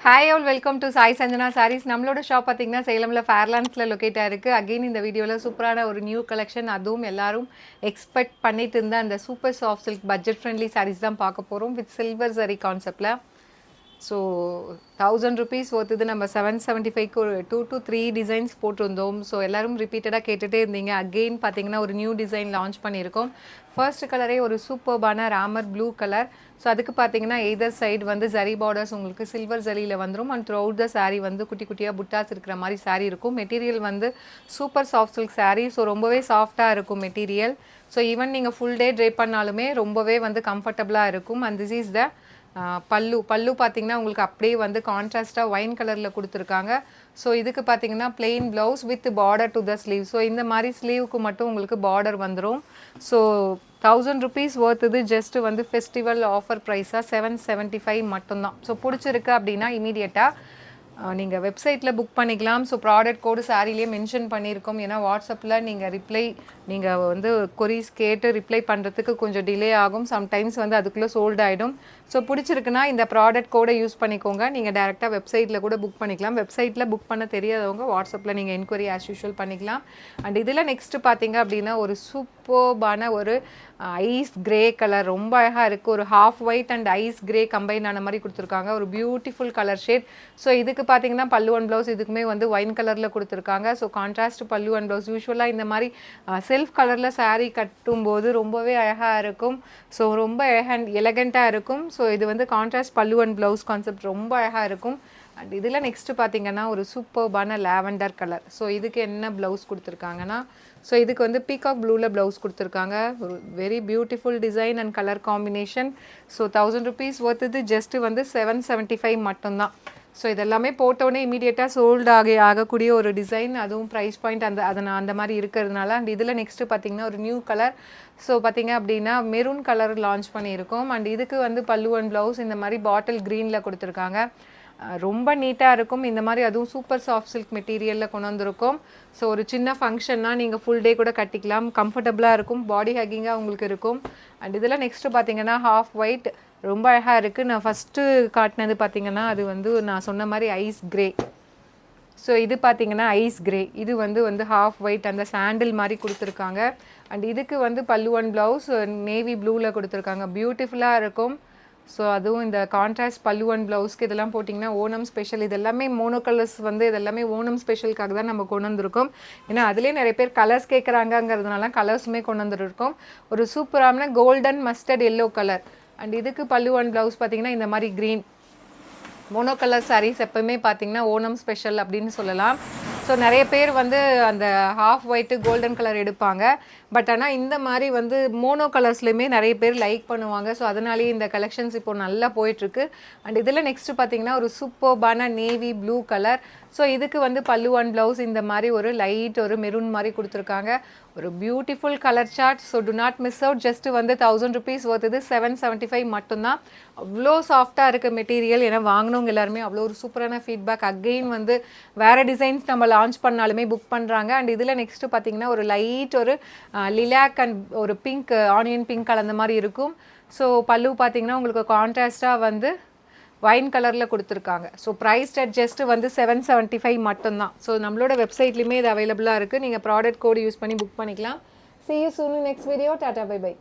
Hi all, welcome to Sai Sanjana Sarees. நம்மளோட shop பார்த்தீங்கன்னா சேலம்ல ஃபேர்லாண்ட்ஸ்ல locate ஆயிருக்கு. அகைன் இந்த வீடியோல சூப்பரான ஒரு நியூ கலெக்ஷன், அதுவும் எல்லாரும் எக்ஸ்பெக்ட் பண்ணிட்டு இருந்த அந்த super soft silk budget friendly saris தான் பார்க்க போறோம் வித் சில்வர் ஜரி கான்செப்ட்ல. ஸோ 1000 rupees ஒருத்தது நம்ம 775க்கு ஒரு 2 to 3 டிசைன்ஸ் போட்டிருந்தோம். ஸோ எல்லாரும் ரிப்பீட்டடாக கேட்டுகிட்டே இருந்தீங்க. அகெயின் பார்த்தீங்கன்னா ஒரு நியூ டிசைன் லான்ச் பண்ணியிருக்கோம். ஃபர்ஸ்ட் கலரே ஒரு சூப்பர்பான ராமர் ப்ளூ கலர். ஸோ அதுக்கு பார்த்தீங்கன்னா எய்தர் சைடு வந்து ஜரி பார்டர்ஸ் உங்களுக்கு சில்வர் ஜரியில் வந்துடும். And through out the sari வந்து குட்டி குட்டியாக புட்டாஸ் இருக்கிற மாதிரி சாரீ இருக்கும். மெட்டீரியல் வந்து super soft silk sari. So ரொம்பவே சாஃப்டாக இருக்கும் மெட்டீரியல். ஸோ ஈவன் நீங்கள் ஃபுல் டே ட்ரை பண்ணாலுமே ரொம்பவே வந்து கம்ஃபர்டபுளாக இருக்கும். அண்ட் திஸ் இஸ் த பல்லு பார்த்தீங்கன்னா உங்களுக்கு அப்படியே வந்து கான்ட்ராஸ்டாக ஒயின் கலரில் கொடுத்துருக்காங்க. ஸோ இதுக்கு பார்த்தீங்கன்னா plain blouse with border to the sleeve. So இந்த மாதிரி ஸ்லீவுக்கு மட்டும் உங்களுக்கு பார்டர் வந்துடும். ஸோ 1000 rupees ஒர்த் இது ஜஸ்ட் வந்து ஃபெஸ்டிவல் ஆஃபர் ப்ரைஸாக 775 மட்டும்தான். ஸோ பிடிச்சிருக்கு அப்படின்னா இமீடியட்டாக நீங்கள் வெப்சைட்டில் புக் பண்ணிக்கலாம். ஸோ ப்ராடக்ட் கோடு சாரிலேயே மென்ஷன் பண்ணியிருக்கோம். ஏன்னா வாட்ஸ்அப்பில் நீங்கள் வந்து கொரீஸ் கேட்டு ரிப்ளை பண்ணுறதுக்கு கொஞ்சம் டிலே ஆகும். சம்டைம்ஸ் வந்து அதுக்குள்ளே சோல்ட் ஆகிடும். ஸோ பிடிச்சிருக்குன்னா இந்த ப்ராடக்ட் கோடை யூஸ் பண்ணிக்கோங்க. நீங்கள் டேரெக்டாக வெப்சைட்டில் கூட புக் பண்ணிக்கலாம். வெப்சைட்டில் புக் பண்ண தெரியாதவங்க வாட்ஸ்அப்பில் நீங்கள் என்கொயரி ஆஸ் யூஷுவல் பண்ணிக்கலாம். அண்ட் இதில் நெக்ஸ்ட்டு பார்த்தீங்க அப்படின்னா ஒரு சூப்பர்பான ஒரு ஐஸ் கிரே கலர், ரொம்ப அழகாக இருக்குது. ஒரு half white and ice grey combine ஆன மாதிரி கொடுத்துருக்காங்க. ஒரு பியூட்டிஃபுல் கலர் ஷேட். ஸோ இதுக்கு பார்த்தீங்கன்னா பல்லு அண்ட் ப்ளவுஸ் இதுக்குமே வந்து ஒயின் கலரில் கொடுத்துருக்காங்க. ஸோ கான்ட்ராஸ்ட் பல்லு அண்ட் ப்ளவுஸ். யூஸ்வலாக இந்த மாதிரி செல்ஃப் கலரில் சாரீ கட்டும்போது ரொம்பவே அழகாக இருக்கும். ஸோ ரொம்ப எலகண்ட்டாக இருக்கும். ஸோ இது வந்து கான்ட்ராஸ்ட் பல்லு அண்ட் ப்ளவுஸ் கான்செப்ட் ரொம்ப அழகாக இருக்கும். அண்ட் இதில் நெக்ஸ்ட்டு பார்த்தீங்கன்னா ஒரு சூப்பர்பான லாவெண்டர் கலர். ஸோ இதுக்கு என்ன ப்ளவுஸ் கொடுத்துருக்காங்கன்னா, ஸோ இதுக்கு வந்து பீகாக் ப்ளூவில் ப்ளவுஸ் கொடுத்துருக்காங்க. ஒரு very beautiful design and colour combination. So 1000 rupees worth இது ஜஸ்ட்டு வந்து 775 மட்டும்தான். ஸோ இதெல்லாமே போட்டோடனே இமீடியட்டாக சோல்டு ஆகக்கூடிய ஒரு டிசைன், அதுவும் ப்ரைஸ் பாயிண்ட் அந்த மாதிரி இருக்கிறதுனால. அண்ட் இதில் நெக்ஸ்ட்டு பார்த்தீங்கன்னா ஒரு நியூ கலர். ஸோ பார்த்தீங்க அப்படின்னா மெரூன் கலர் லான்ச் பண்ணியிருக்கோம். அண்ட் இதுக்கு வந்து பல்லு அண்ட் ப்ளவுஸ் இந்த மாதிரி பாட்டில் க்ரீனில் கொடுத்துருக்காங்க. ரொம்ப நீட்டாக இருக்கும். இந்த மாதிரி அதுவும் சூப்பர் சாஃப்ட் சில்க் மெட்டீரியலில் கொண்டு வந்திருக்கும். ஸோ ஒரு சின்ன ஃபங்க்ஷன்னா நீங்கள் ஃபுல் டே கூட கட்டிக்கலாம். கம்ஃபர்டபுளாக இருக்கும். பாடி ஹக்கிங்காக உங்களுக்கு இருக்கும். அண்ட் இதில் நெக்ஸ்ட்டு பார்த்தீங்கன்னா ஹாஃப் ஒயிட் ரொம்ப அழகாக இருக்குது. நான் ஃபஸ்ட்டு காட்டினது பார்த்தீங்கன்னா அது வந்து நான் சொன்ன மாதிரி ஐஸ் கிரே. ஸோ இது பார்த்தீங்கன்னா ஐஸ் கிரே. இது வந்து ஹாஃப் ஒயிட் அந்த சாண்டில் மாதிரி கொடுத்துருக்காங்க. அண்ட் இதுக்கு வந்து பல்லு அண்ட் ப்ளவுஸ் நேவி ப்ளூவில் கொடுத்துருக்காங்க. பியூட்டிஃபுல்லாக இருக்கும். ஸோ அதுவும் இந்த கான்ட்ராஸ்ட் பல்லு அண்ட் ப்ளவுஸ்க்கு இதெல்லாம் போட்டிங்கன்னா ஓணம் ஸ்பெஷல். இது எல்லாமே மோனோ கலர்ஸ் வந்து இதெல்லாமே ஓணம் ஸ்பெஷலுக்காக தான் நம்ம கொண்டு வந்திருக்கோம். ஏன்னா அதுலேயே நிறைய பேர் கலர்ஸ் கேட்குறாங்கங்கிறதுனால கலர்ஸுமே கொண்டு வந்துருக்கோம். ஒரு சூப்பரான golden mustard yellow colour. And இதுக்கு பல்லு அண்ட் ப்ளவுஸ் பார்த்தீங்கன்னா இந்த மாதிரி க்ரீன். மோனோ கலர் சாரீஸ் எப்போவுமே பார்த்தீங்கன்னா ஓணம் ஸ்பெஷல் அப்படின்னு சொல்லலாம். ஸோ நிறைய பேர் வந்து அந்த ஹாஃப் ஒயிட்டு கோல்டன் கலர் எடுப்பாங்க. பட் ஆனால் இந்த மாதிரி வந்து மோனோ கலர்ஸ்லையுமே நிறைய பேர் லைக் பண்ணுவாங்க. ஸோ அதனாலேயே இந்த கலெக்ஷன்ஸ் இப்போ நல்லா போயிட்டுருக்கு. அண்ட் இதில் நெக்ஸ்ட்டு பார்த்தீங்கன்னா ஒரு சூப்பர்பான நேவி ப்ளூ கலர். ஸோ இதுக்கு வந்து பல்லு அண்ட் ப்ளவுஸ் இந்த மாதிரி ஒரு லைட் ஒரு மெரூன் மாதிரி கொடுத்துருக்காங்க. ஒரு beautiful colour chart. So do not miss out. Just வந்து 1000 rupees ஒர்த் இது 775 மட்டும்தான். அவ்வளோ சாஃப்டாக இருக்க மெட்டீரியல். ஏன்னா வாங்கினவங்க எல்லாருமே அவ்வளோ ஒரு சூப்பரான ஃபீட்பேக். அகெயின் வந்து வேறு டிசைன்ஸ் நம்ம லான்ச் பண்ணாலுமே புக் பண்ணுறாங்க. அண்ட் இதில் நெக்ஸ்ட்டு பார்த்தீங்கன்னா ஒரு லைட் ஒரு லிலாக் அண்ட் ஒரு பிங்க் ஆனியன் பிங்க் கலந்த மாதிரி இருக்கும். ஸோ பல்லு பார்த்தீங்கன்னா உங்களுக்கு கான்ட்ராஸ்டாக வந்து ஒயின் கலரில் கொடுத்துருக்காங்க. ஸோ ப்ரைஸ் ஜஸ்ட் வந்து 775 மட்டும்தான். ஸோ நம்மளோட வெப்சைட்லேயுமே இது அவைலபிளாக இருக்குது. நீங்கள் ப்ராடக்ட் கோடு யூஸ் பண்ணி புக் பண்ணிக்கலாம். See you soon in next video. Tata, bye bye.